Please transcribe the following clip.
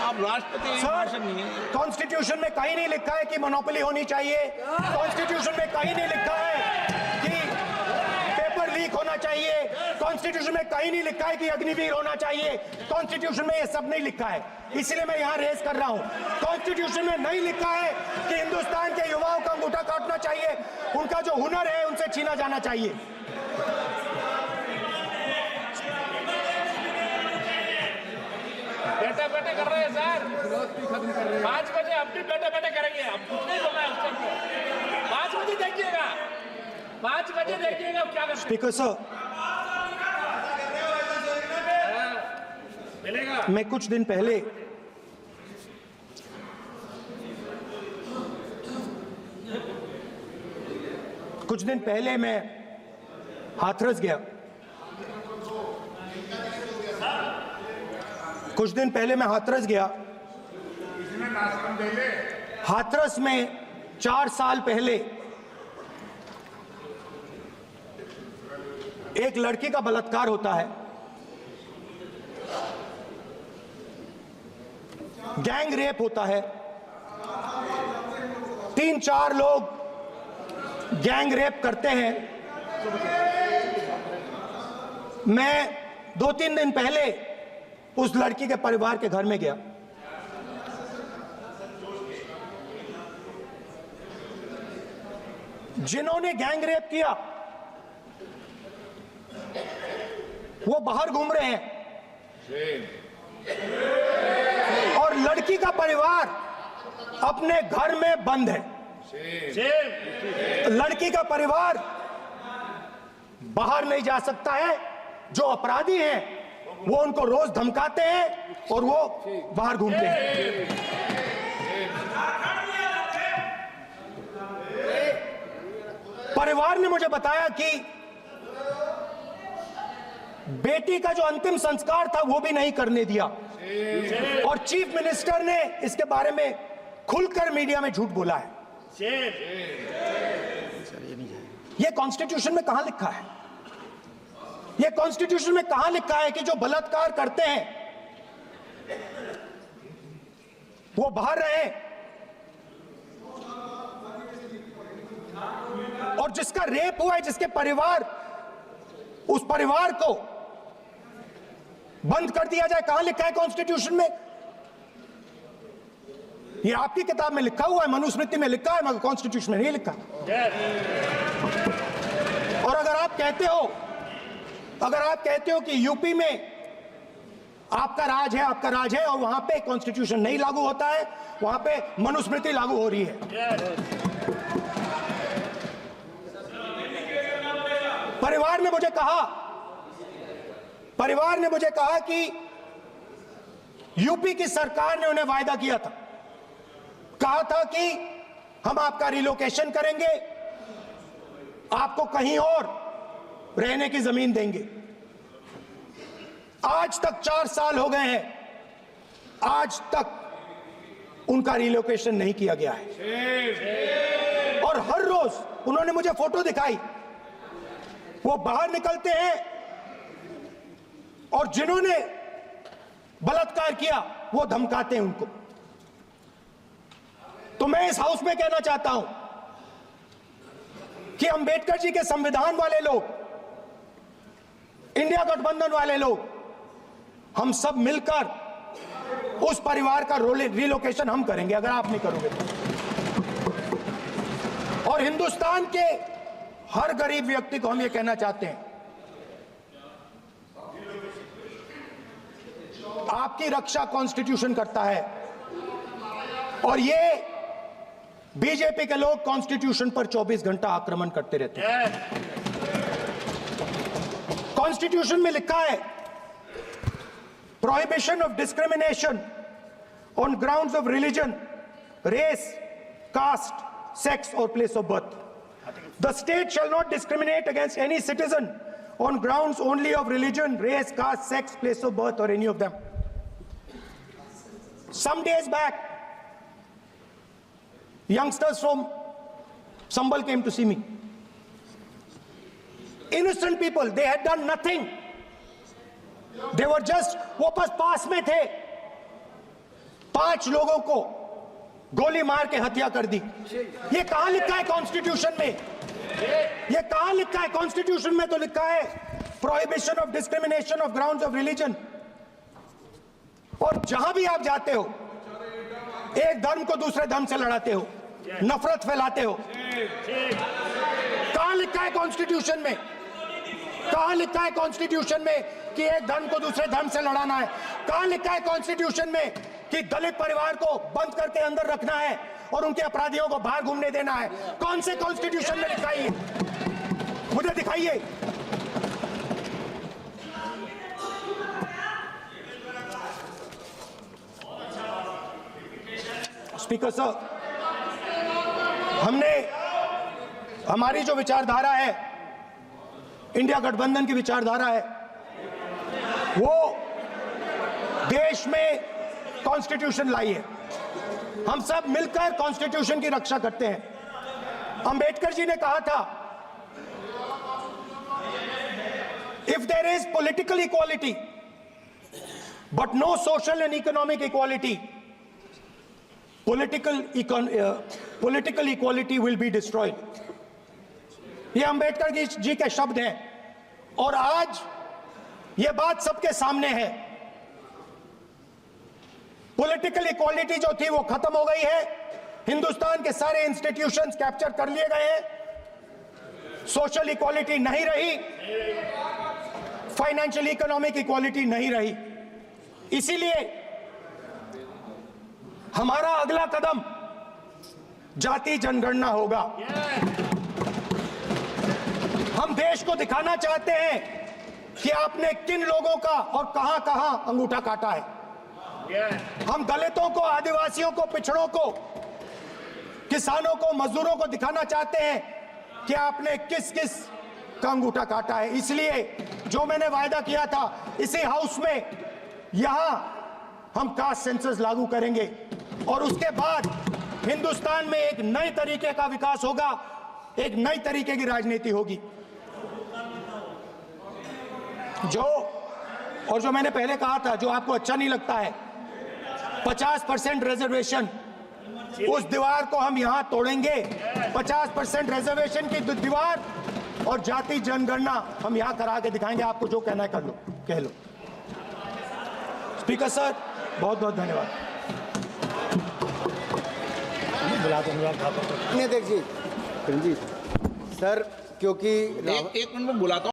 आप राष्ट्रपति भाषण नहीं है। कॉन्स्टिट्यूशन में कहीं नहीं लिखा है कि मोनोपोली होनी चाहिए। कॉन्स्टिट्यूशन में कहीं नहीं लिखा है कि पेपर लीक होना चाहिए। कॉन्स्टिट्यूशन में कहीं नहीं लिखा है कि अग्निवीर होना चाहिए। कॉन्स्टिट्यूशन में ये सब नहीं लिखा है, इसलिए मैं यहाँ रेस कर रहा हूँ। कॉन्स्टिट्यूशन में नहीं लिखा है कि हिंदुस्तान के युवाओं का अंगूठा काटना चाहिए, उनका जो हुनर है उनसे छीना जाना चाहिए। बैठे बैठे कर रहे हैं सर, 5 बजे हम भी बैठे बैठे करेंगे, हम कुछ नहीं बोलना है उसको। 5 बजे देखिएगा, 5 बजे देखिएगा क्या करते हैं। स्पीकर सर, मिलेगा। मैं कुछ दिन पहले मैं हाथरस गया। हाथरस में 4 साल पहले एक लड़की का बलात्कार होता है। गैंग रेप होता है। 3-4 लोग गैंग रेप करते हैं। मैं 2-3 दिन पहले उस लड़की के परिवार के घर में गया। जिन्होंने गैंग रेप किया वो बाहर घूम रहे हैं और लड़की का परिवार अपने घर में बंद है। लड़की का परिवार बाहर नहीं जा सकता है। जो अपराधी हैं वो उनको रोज धमकाते हैं और वो बाहर घूमते हैं। परिवार ने मुझे बताया कि बेटी का जो अंतिम संस्कार था वो भी नहीं करने दिया और चीफ मिनिस्टर ने इसके बारे में खुलकर मीडिया में झूठ बोला है। ये कॉन्स्टिट्यूशन में कहां लिखा है? ये कॉन्स्टिट्यूशन में कहां लिखा है कि जो बलात्कार करते हैं वो बाहर रहे और जिसका रेप हुआ है, जिसके परिवार, उस परिवार को बंद कर दिया जाए? कहां लिखा है कॉन्स्टिट्यूशन में? ये आपकी किताब में लिखा हुआ है, मनुस्मृति में लिखा है, मगर कॉन्स्टिट्यूशन में नहीं लिखा। और अगर आप कहते हो कि यूपी में आपका राज है और वहां पे कॉन्स्टिट्यूशन नहीं लागू होता है, वहां पे मनुस्मृति लागू हो रही है। परिवार ने मुझे कहा कि यूपी की सरकार ने उन्हें वायदा किया था, कहा था कि हम आपका रिलोकेशन करेंगे, आपको कहीं और रहने की जमीन देंगे। आज तक 4 साल हो गए हैं, आज तक उनका रिलोकेशन नहीं किया गया है। और हर रोज उन्होंने मुझे फोटो दिखाई, वो बाहर निकलते हैं और जिन्होंने बलात्कार किया वो धमकाते हैं उनको। तो मैं इस हाउस में कहना चाहता हूं कि अंबेडकर जी के संविधान वाले लोग, इंडिया गठबंधन वाले लोग, हम सब मिलकर उस परिवार का रिलोकेशन हम करेंगे अगर आप नहीं करोगे तो। और हिंदुस्तान के हर गरीब व्यक्ति को हम ये कहना चाहते हैं, आपकी रक्षा कॉन्स्टिट्यूशन करता है और ये बीजेपी के लोग कॉन्स्टिट्यूशन पर 24 घंटा आक्रमण करते रहते हैं। कॉन्स्टिट्यूशन में लिखा है prohibition of discrimination on grounds of religion, race, caste, sex और place of birth. The state shall not discriminate against any citizen on grounds only of religion, race, caste, sex, place of birth और any of them. Some days back, youngsters from Sambal came to see me. Innocent people, they had done nothing. They were just, वो बस पास में थे, 5 लोगों को गोली मार के हत्या कर दी। ये कहां लिखा है कॉन्स्टिट्यूशन में? ये कहां लिखा है? कॉन्स्टिट्यूशन में तो लिखा है prohibition of discrimination of grounds of religion. और जहां भी आप जाते हो, एक धर्म को दूसरे धर्म से लड़ाते हो, नफरत फैलाते हो। कहां लिखा है कॉन्स्टिट्यूशन में? कहां लिखा है कॉन्स्टिट्यूशन में कि एक धर्म को दूसरे धर्म से लड़ाना है? कहां लिखा है कॉन्स्टिट्यूशन में कि दलित परिवार को बंद करके अंदर रखना है और उनके अपराधियों को बाहर घूमने देना है? कौन से कॉन्स्टिट्यूशन में लिखा है? मुझे दिखाइए। स्पीकर साहब, हमारी जो विचारधारा है, इंडिया गठबंधन की विचारधारा है, वो देश में कॉन्स्टिट्यूशन लाई है। हम सब मिलकर कॉन्स्टिट्यूशन की रक्षा करते हैं। अंबेडकर जी ने कहा था, if there is political equality but no social and economic equality, political equality will be destroyed। ये अंबेडकर जी के शब्द हैं और आज ये बात सबके सामने है। पॉलिटिकल इक्वालिटी जो थी वो खत्म हो गई है। हिंदुस्तान के सारे इंस्टीट्यूशंस कैप्चर कर लिए गए हैं। सोशल इक्वालिटी नहीं रही, फाइनेंशियल इकोनॉमिक इक्वालिटी नहीं रही। इसीलिए हमारा अगला कदम जाति जनगणना होगा। हम देश को दिखाना चाहते हैं कि आपने किन लोगों का और कहां कहां अंगूठा काटा है। हम दलितों को, आदिवासियों को, पिछड़ों को, किसानों को, मजदूरों को दिखाना चाहते हैं कि आपने किस किस का अंगूठा काटा है। इसलिए जो मैंने वायदा किया था, इसी हाउस में यहां हम कास्ट सेंसस लागू करेंगे और उसके बाद हिंदुस्तान में एक नए तरीके का विकास होगा, एक नई तरीके की राजनीति होगी। जो मैंने पहले कहा था, जो आपको अच्छा नहीं लगता है, 50% रिजर्वेशन, उस दीवार को हम यहां तोड़ेंगे। 50% रिजर्वेशन की दीवार और जाति जनगणना हम यहां करा के दिखाएंगे। आपको जो कहना है कर लो, कह लो। स्पीकर सर, बहुत बहुत धन्यवाद। देखिए सर, क्योंकि एक मिनट में बुलाता हूं।